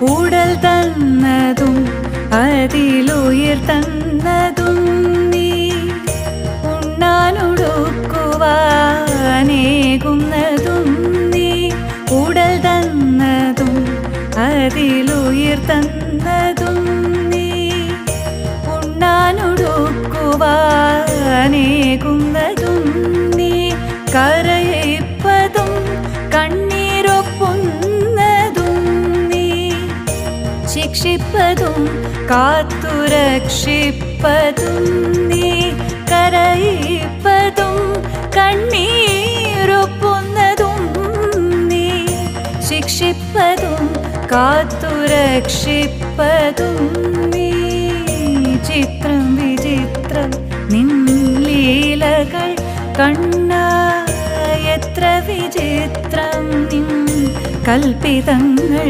ഉടൽ തന്നതും അതിലുയിർ തന്നതും നീ ഉണ്ണാനൊടുക്കുവാനേകുന്നതും നീ ഉടൽ തന്നതും അതിലുയിർ തന്നതും നീ ഉണ്ണാനൊടുക്കുവാനേകുന്നതും നീ കരയിപ്പതും കണ്ണീരൊപ്പുന്നതും നീ ശിക്ഷിപ്പതും കാത്തുരക്ഷിപ്പതും നീ കരയിപ്പതും കണ്ണീരൊപ്പുന്നതും നീ ശിക്ഷിപ്പതും കാത്തുരക്ഷിപ്പതും നീ ചിത്രം വിചിത്രം നിൻ ലീലകൾ കണ്ണാ എത്ര വിചിത്രം നിൻ കൽപ്പിതങ്ങൾ